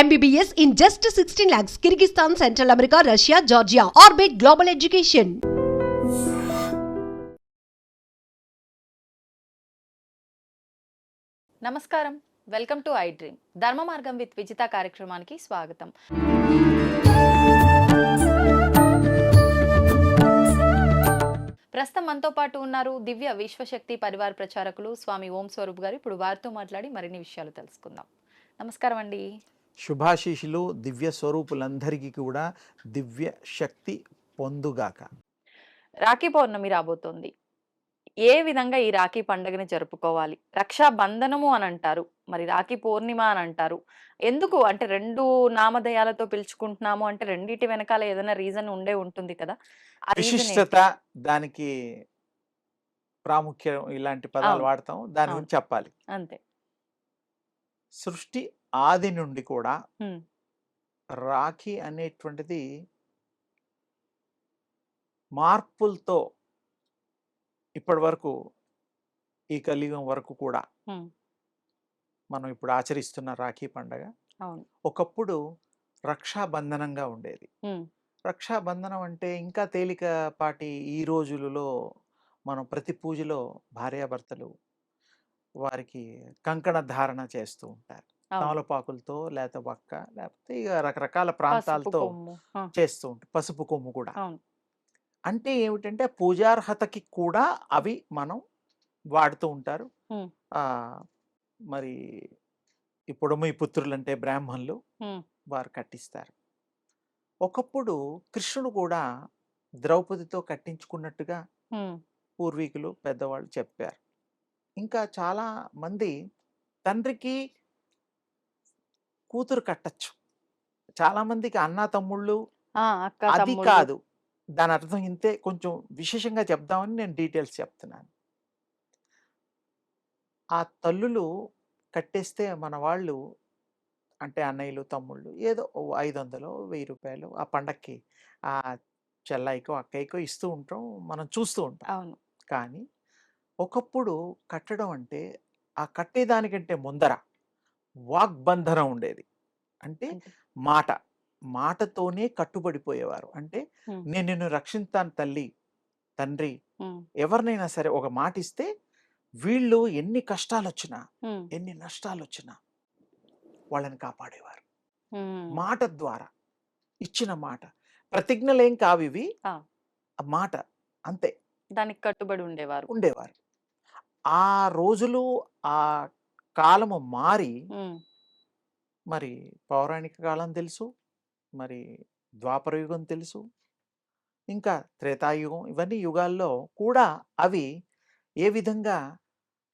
MBBS in just 16 lakhs. Kyrgyzstan, Central America, Russia, Georgia. Orbit Global Education. నమస్కారం, welcome to I dream. ధర్మ మార్గం with Vijitha కార్యక్రమానికి స్వాగతం. ప్రస్తుతం మనతో పాటు ఉన్నారు దివ్య విశ్వశక్తి పరివార ప్రచారకులు స్వామి ఓం స్వరూప్ గారు. ఇప్పుడు వారితో మాట్లాడి మరిన్ని విషయాలు తెలుసుకుందాం. నమస్కారం అండి. శుభాశీషులు దివ్య స్వరూపులందరికీ కూడా దివ్య శక్తి పొందుగాక. రాఖీ పౌర్ణమి రాబోతోంది. ఏ విధంగా ఈ రాఖీ పండుగని జరుపుకోవాలి? రక్షాబంధనము అని అంటారు, మరి రాఖీ పూర్ణిమ అని అంటారు. ఎందుకు అంటే రెండు నామధేయాలతో పిలుచుకుంటున్నాము అంటే రెండిటి వెనకాల ఏదైనా రీజన్ ఉండే ఉంటుంది కదా. ఆ reason విశిష్టత, ఏంటి? దానికి ప్రాముఖ్యం, ఇలాంటి పదాలు అవును, వాడతాం. దాని అవును. గురించి చెప్పాలి. అంతే. సృష్టి ఆది నుండి కూడా ఉమ్, రాఖీ అనేటువంటిది మార్పులతో ఇప్పటి వరకు, ఈ కలియుగం వరకు కూడా ఉమ్, మనం ఇప్పుడు ఆచరిస్తున్న రాఖీ పండగ అవును. ఒకప్పుడు రక్షాబంధనంగా ఉండేది. ఉమ్, రక్షాబంధనం అంటే ఇంకా తేలికపాటి. ఈ రోజులలో మనం ప్రతి పూజలో భార్యాభర్తలు వారికి కంకణ ధారణ చేస్తూ ఉంటారు. అవును. తమలపాకులతో, లేకపోతే వక్క, లేకపోతే ఇక రకరకాల పసుపు ప్రాంతాలతో కొమ్ము. చేస్తూ ఉంటారు. పసుపు కొమ్ము కూడా. అవును. అంటే ఏమిటంటే పూజార్హతకి కూడా అవి మనం వాడుతూ ఉంటారు. ఉమ్, ఆ మరి ఇప్పుడు మీ పుత్రులు అంటే బ్రాహ్మణులు ఉమ్, వారు కట్టిస్తారు. ఒకప్పుడు కృష్ణుడు కూడా ద్రౌపదితో కట్టించుకున్నట్టుగా ఉమ్, పూర్వీకులు పెద్దవాళ్ళు చెప్పారు. ఇంకా చాలా మంది తండ్రికి కూతురు కట్టచ్చు. చాలా మందికి అన్న తమ్ముళ్ళు. అక్క అది తమ్ముళ్ళు. కాదు, దాని అర్థం ఇంతే. కొంచెం విశేషంగా చెప్దామని నేను డీటెయిల్స్ చెప్తున్నాను. ఆ తల్లులు కట్టేస్తే మన వాళ్ళు, అంటే అన్నయ్యలు తమ్ముళ్ళు, ఏదో 500 1000 ఆ పండక్కి ఆ చెల్లాయికో అక్కయ్యకో ఇస్తూ ఉంటాం, మనం చూస్తూ ఉంటాం. అవును. కానీ ఒకప్పుడు కట్టడం అంటే ఆ కట్టేదానికంటే ముందర వాగ్బంధనం ఉండేది. అంటే అంటే మాట, మాటతోనే కట్టుబడిపోయేవారు. అంటే ఉమ్, నేను నిన్ను రక్షిస్తాను తల్లి, తండ్రి, ఉమ్, ఎవరినైనా సరే ఒక మాట ఇస్తే వీళ్ళు ఎన్ని కష్టాలొచ్చినా, ఉమ్, ఎన్ని నష్టాలొచ్చినా వాళ్ళని కాపాడేవారు. ఉమ్, మాట ద్వారా ఇచ్చిన మాట. ప్రతిజ్ఞలేం కావివి. ఆ, ఆ మాట అంతే. దానికి కట్టుబడి ఉండేవారు. ఉండేవారు. ఆ రోజులు, ఆ కాలము మారి ఉమ్, మరి పౌరాణిక కాలం తెలుసు, మరి ద్వాపర యుగం తెలుసు, ఇంకా త్రేతాయుగం, ఇవన్నీ యుగాల్లో కూడా అవి ఏ విధంగా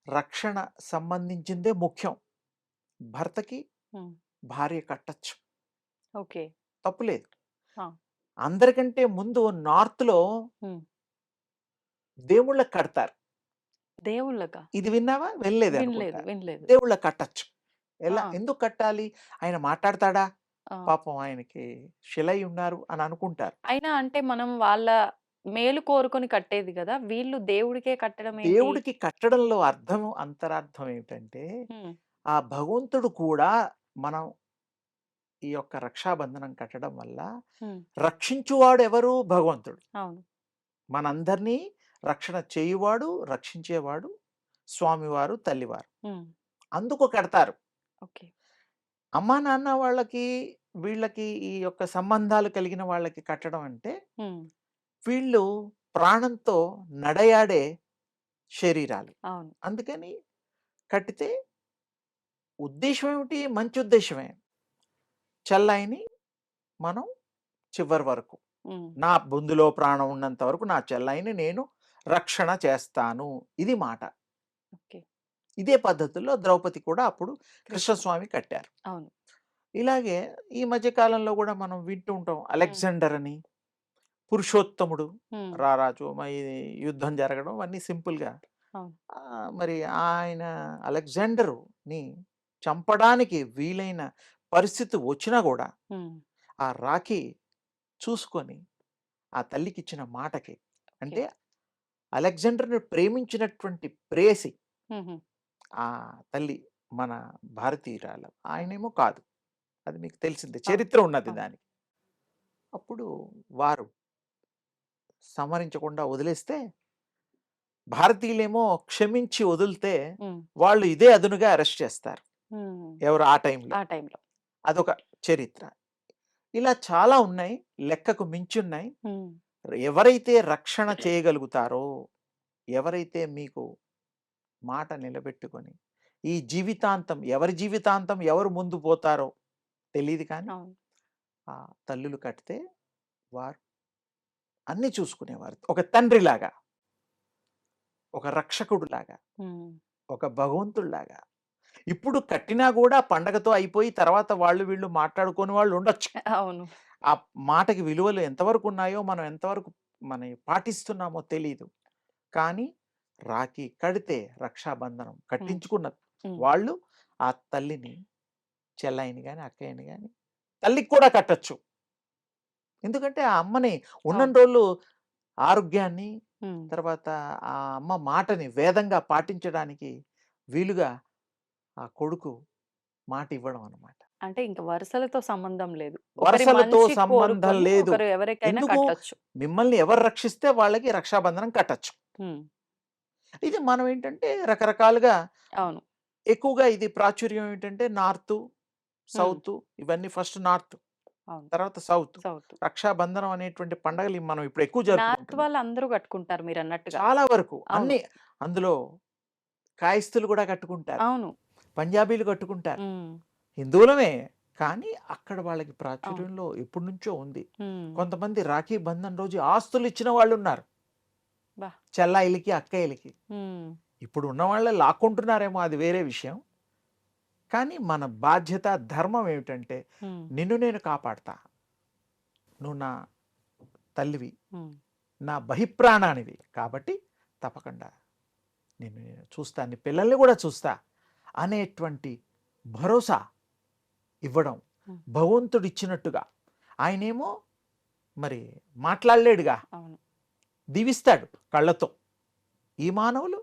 రక్షణ సంబంధించిందే ముఖ్యం. భర్తకి ఉమ్, భార్య కట్టచ్చు, ఓకే. తప్పులేదు. ఆ, అందరికంటే ముందు నార్త్‌లో ఉమ్, దేవుళ్ళకి కడతారు. దేవుళ్ళకా? ఇది విన్నావా? వినలేదు వినలేదు, అనుకుంటా. వినలేదు. దేవుళ్ళకి కట్టచ్చు. ఎలా? ఆ, ఎందుకు కట్టాలి? ఆయన మాట్లాడతాడా? ఆ. పాపం ఆయనకి శిలై ఉన్నారు అని అనుకుంటారు. అయినా అంటే మనం వాళ్ళ మేలు కోరుకొని కట్టేది గదా! వీళ్ళు దేవుడికే కట్టడం ఏంటి? దేవుడికి కట్టడంలో అర్థం, అంతరార్థం ఏమిటంటే, హ్మ్. ఆ భగవంతుడు కూడా మనం ఈ యొక్క రక్షాబంధనం కట్టడం వల్ల హ్మ్. రక్షించువాడు ఎవరు? భగవంతుడు. అవును. మనందరినీ రక్షణ చేయువాడు, రక్షించేవాడు స్వామివారు, తల్లివారు. హ్మ్. అందుకు కడతారు. ఓకే. అమ్మా నాన్న వాళ్ళకి, వీళ్ళకి ఈ యొక్క సంబంధాలు కలిగిన వాళ్ళకి కట్టడం అంటే, హ్మ్. వీళ్ళు ప్రాణంతో నడయాడే శరీరాలు. అవును. అందుకని కట్టితే ఉద్దేశ్యం ఏమిటి? మంచి ఉద్దేశ్యమే. చెల్లాయిని మనం చివరి వరకు, హ్మ్. నా బొందులో ప్రాణం ఉన్నంత వరకు నా చెల్లాయిని నేను రక్షణ చేస్తాను. ఇది మాట. ఓకే. ఇదే పద్ధతుల్లో ద్రౌపది కూడా అప్పుడు కృష్ణ. కృష్ణస్వామి కట్టారు. అవును. ఇలాగే ఈ మధ్య కాలంలో కూడా మనం వింటూ ఉంటాం. హ్మ్. అలెగ్జాండర్ అని, పురుషోత్తముడు, హ్మ్. రారాజు యుద్ధం జరగడం అన్నీ సింపుల్‌గా. అవును. మరి ఆయన అలెగ్జాండరుని చంపడానికి వీలైన పరిస్థితి వచ్చినా గూడా, హ్మ్. ఆ రాఖీ చూసుకొని ఆ తల్లికిచ్చిన మాటకి, ఓకే. అంటే అలెగ్జాండర్‌ని ప్రేమించినటువంటి ప్రేయసి హుహు. ఆ తల్లి మన భారతీయురాలు. ఆ! ఆయనేమో కాదు. అది మీకు తెలిసిందే, అవును. చరిత్ర ఉన్నది అవును. దానికి. అప్పుడు వారు సంహరించకుండా వదిలేస్తే, భారతీయులేమో క్షమించి వదిలితే హ్మ్. వాళ్ళు ఇదే అదునుగా అరెస్ట్ చేస్తారు. హ్మ్. ఎవరు ఆ టైంలో. ఆ టైంలో. అదొక చరిత్ర. ఇలా చాలా ఉన్నాయి. లెక్కకు మించున్నాయి. హ్మ్. ఎవరైతే రక్షణ చేయగలుగుతారో, ఎవరైతే మీకు మాట నిలబెట్టుకొని, ఈ జీవితాంతం ఎవరి జీవితాంతం ఎవరు ముందు పోతారో తెలీదు కానీ, అవును. ఆ తల్లులు కట్టితే వారు అన్నీ చూసుకునేవారు. ఒక తండ్రిలాగా, ఒక రక్షకుడులాగా, హ్మ్. ఒక భగవంతుడిలాగా. ఇప్పుడు కట్టినా గూడా పండగతో అయిపోయి తర్వాత వాళ్ళు వీళ్ళు మాట్లాడుకోని వాళ్ళు ఉండొచ్చు. అవును. ఆ మాటకి విలువలు ఎంతవరకు ఉన్నాయో, మనం ఎంతవరకు పాటిస్తున్నామో తెలీదు. కానీ రాఖీ కడితే రక్షాబంధనం హ్మ్. కట్టించుకున్న హ్మ్. వాళ్ళు ఆ తల్లిని, చెల్లాయిని గాని, అక్కయ్యని గాని తల్లికి కూడా కట్టొచ్చు. ఎందుకంటే ఆ అమ్మని అవును. ఉన్నన్ని రోజులు ఆరోగ్యాన్ని, హ్మ్. తర్వాత ఆ అమ్మ మాటని వేదంగా పాటించడానికి వీలుగా ఆ కొడుకు మాట ఇవ్వడం అన్నమాట. అంటే ఇంక వరుసలతో సంబంధం లేదు. ఒకరి వరసలతో మంచి సంబంధం కోరుకొని లేదు. ఒకరు ఎవరికైనా ఎందుకు? కట్టొచ్చు. మిమ్మల్ని ఎవరు రక్షిస్తే వాళ్ళకి రక్షాబంధనం కట్టొచ్చు. హ్మ్. ఇది మనం ఏంటంటే రకరకాలుగా అవును. ఎక్కువగా ఇది ప్రాచుర్యం ఏంటంటే నార్తు, హ్మ్. సౌతు, ఇవన్నీ ఫస్ట్ నార్త్, అవును. తర్వాత సౌత్. సౌత్. రక్షాబంధనం అనేటువంటి పండగలు మనం ఇప్పుడు ఎక్కువ నార్త్ జరుపుకుంటున్నాం. వాళ్ళందరూ కట్టుకుంటారు మీరన్నట్టుగా. చాలా వరకు అవును. అన్ని అందులో కాయస్థులు కూడా కట్టుకుంటారు. అవును. పంజాబీలు కట్టుకుంటారు. హ్మ్. హిందువులమే. కానీ అక్కడ వాళ్ళకి అవును. ప్రాచుర్యంలో ఎప్పటినుంచో ఉంది. హ్మ్. కొంతమంది రాఖీ బంధన్ రోజు ఆస్తులు ఇచ్చిన వాళ్ళున్నారు. అబ్బా! చెల్లాయిలకి, అక్కయ్యలకి. హ్మ్. ఇప్పుడు ఉన్నవాళ్ళే లాక్కుంటున్నారేమో అది వేరే విషయం. కానీ మన బాధ్యత, ధర్మం ఏమిటంటే హ్మ్. నిన్ను నేను కాపాడతా. నువ్వు నా తల్లివి. హ్మ్. నా బహిప్రాణానివి. కాబట్టి తప్పకుండా నిన్ను నేను చూస్తా. నీ పిల్లల్ని కూడా చూస్తా అనేటువంటి భరోసా ఇవ్వడం. హ్మ్. భగవంతుడిచ్చినట్టుగా. ఆయనేమో మరి మాట్లాడలేడుగా. అవును. దీవిస్తాడు కళ్ళతో. ఈ మానవులు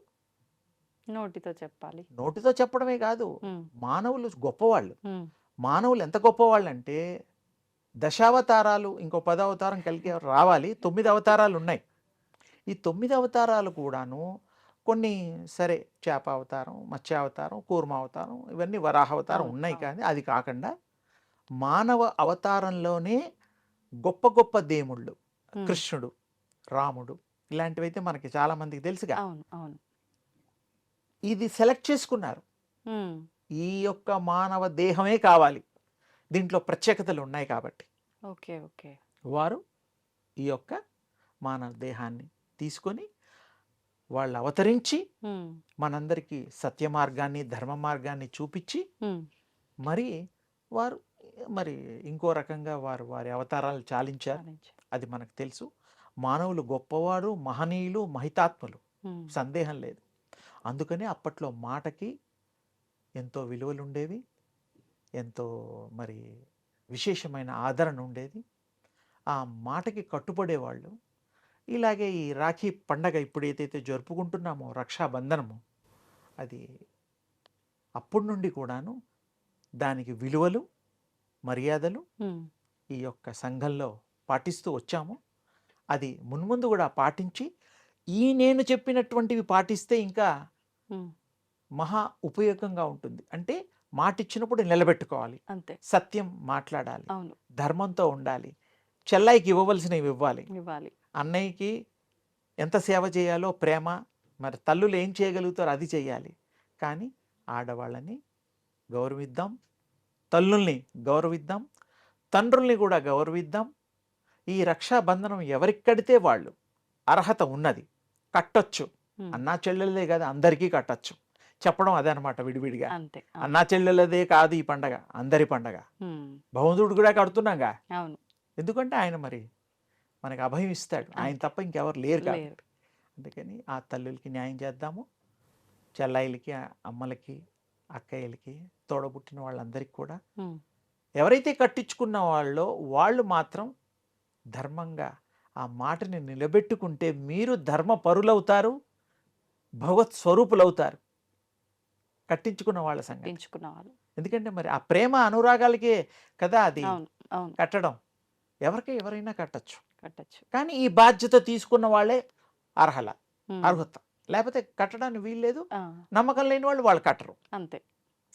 నోటితో చెప్పాలి. నోటితో చెప్పడమే కాదు. హ్మ్. మానవులు గొప్పవాళ్ళు. హ్మ్. మానవులు ఎంత గొప్పవాళ్ళంటే దశావతారాలు ఇంకో 10 అవతారం కలిగి రావాలి. 9 అవతారాలు ఉన్నాయి. ఈ 9 అవతారాలు కూడాను కొన్ని సరే చేప అవతారం, మత్స్య అవతారం, కూర్మ అవతారం ఇవన్నీ వరాహ అవతారం అవును. ఉన్నాయి. అవును. కానీ అది కాకుండా మానవ అవతారంలోనే గొప్ప గొప్ప దేవుళ్ళు హ్మ్. కృష్ణుడు, రాముడు ఇలాంటివైతే మనకి చాలా మందికి తెలుసుగా. అవును. అవును. ఇది సెలెక్ట్ చేసుకున్నారు. హ్మ్. ఈ యొక్క మానవ దేహమే కావాలి. దీంట్లో ప్రత్యేకతలు ఉన్నాయి కాబట్టి ఓకే. ఓకే. వారు ఈ యొక్క మానవ దేహాన్ని తీసుకొని వాళ్ళు అవతరించి హ్మ్. మనందరికీ సత్య మార్గాన్ని, ధర్మ మార్గాన్ని చూపించి హ్మ్. మరి వారు మరి ఇంకో రకంగా వారు వారి అవతారాలు చాలించారు. సాధించారు. అది మనకు తెలుసు. మానవులు గొప్పవారు, మహనీయులు, మహితాత్ములు, హ్మ్. సందేహం లేదు. అందుకని అప్పట్లో మాటకి ఎంతో విలువలుండేవి. ఎంతో మరి విశేషమైన ఆదరణ ఉండేది. ఆ మాటకి కట్టుబడేవాళ్ళు. ఇలాగే ఈ రాఖీ పండగ ఇప్పుడు ఏదైతే జరుపుకుంటున్నామో రక్షాబంధనము, అది అప్పటి నుండి కూడాను దానికి విలువలు, మర్యాదలు హ్మ్. ఈ యొక్క సంఘంలో పాటిస్తూ వచ్చాము. అది మున్ముందు కూడా పాటించి ఈ నేను చెప్పినటువంటివి పాటిస్తే ఇంకా హ్మ్. మహా ఉపయోగంగా ఉంటుంది. అంటే మాటిచ్చినప్పుడు నిలబెట్టుకోవాలి. అంతే. సత్యం మాట్లాడాలి. అవును. ధర్మంతో ఉండాలి. చెల్లాయికి ఇవ్వవలసినవి ఇవ్వాలి. ఇవ్వాలి. అన్నయ్యకి ఎంత సేవ చేయాలో ప్రేమ, మరి తల్లులు ఏం చేయగలుగుతారో అది చేయాలి. కానీ ఆడవాళ్ళని గౌరవిద్దాం. తల్లుల్ని గౌరవిద్దాం. తండ్రుల్ని కూడా గౌరవిద్దాం. ఈ రక్షాబంధనం ఎవరికి కడితే వాళ్ళు అర్హత ఉన్నది. కట్టొచ్చు. హ్మ్. అన్నా చెల్లెలదే కాదు అందరికీ కట్టొచ్చు. చెప్పడం అదే అనమాట విడివిడిగా. అంతే. అవును. అన్నా చెల్లెలదే కాదు ఈ పండగ. అందరి పండగ. హ్మ్. భగవంతుడు కూడా కడుతున్నాగా. అవును. ఎందుకంటే ఆయన మరి మనకి అభయం ఇస్తాడు. ఆయన అంతే. తప్ప ఇంకెవరు లేరు లేరు. కాబట్టి. అందుకని ఆ తల్లులకి న్యాయం చేద్దాము. చెల్లాయిలకి, అమ్మలకి, అక్కయ్యలకి, తోడబుట్టిన వాళ్ళందరికీ కూడా హ్మ్. ఎవరైతే కట్టించుకున్న వాళ్ళో వాళ్ళు మాత్రం ధర్మంగా ఆ మాటని నిలబెట్టుకుంటే మీరు ధర్మ పరులవుతారు, భగవత్ స్వరూపులవుతారు. కట్టించుకున్న వాళ్ళ సంగతి. పట్టించుకున్న వాళ్ళు. ఎందుకంటే మరి ఆ ప్రేమ అనురాగాలకే కదా అది అవును. అవును. కట్టడం. ఎవరైనా కట్టొచ్చు. కట్టొచ్చు. కానీ ఈ బాధ్యత తీసుకున్న వాళ్ళే హ్మ్. అర్హత. లేకపోతే కట్టడానికి వీల్లేదు. ఆ! నమ్మకం లేని వాళ్ళు కట్టరు. అంతే.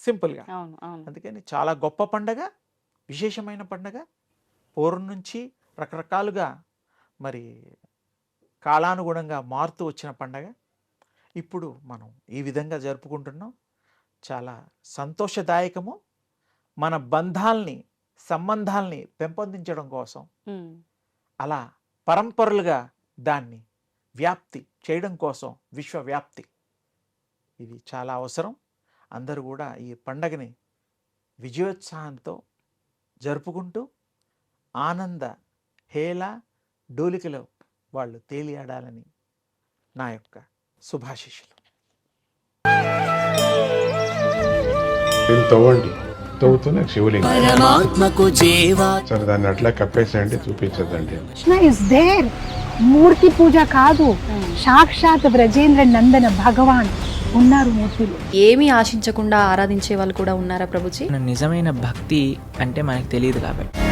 సింపుల్‌గా. అవును. అవును. అందుకని చాలా గొప్ప పండగ, విశేషమైన పండగ. పూర్వం నుంచి రకరకాలుగా మరి కాలానుగుణంగా మారుతూ వచ్చిన పండగ. ఇప్పుడు మనం ఈ విధంగా జరుపుకుంటున్నాం. చాలా సంతోషదాయకము. మన సంబంధాల్ని పెంపొందించడం కోసం హ్మ్. అలా పరంపరలుగా దాన్ని వ్యాప్తి చేయడం కోసం విశ్వవ్యాప్తి. ఇది చాలా అవసరం. అందరూ కూడా ఈ పండగని విజయోత్సాహంతో జరుపుకుంటూ ఆనంద హేళ డోలికలో వాళ్ళు తేలియాడాలని నా యొక్క శుభాశీస్సులు. దీన్ని తవ్వండి, తవ్వుతూనే శివలింగం. పరమాత్మకు జీవా సరే దాన్ని అట్లా కప్పేసేయండి, చూపించదండి. Krishna is there. మూర్తి పూజ కాదు, సాక్షాత్ బ్రజేంద్ర నందన భగవాన్ ఉన్నారు మూర్తిలో. ఏమీ ఆశించకుండా ఆరాధించే వాళ్ళు కూడా ఉన్నారా ప్రభుజీ? నిజమైన భక్తి అంటే మనకు తెలియదు కాబట్టి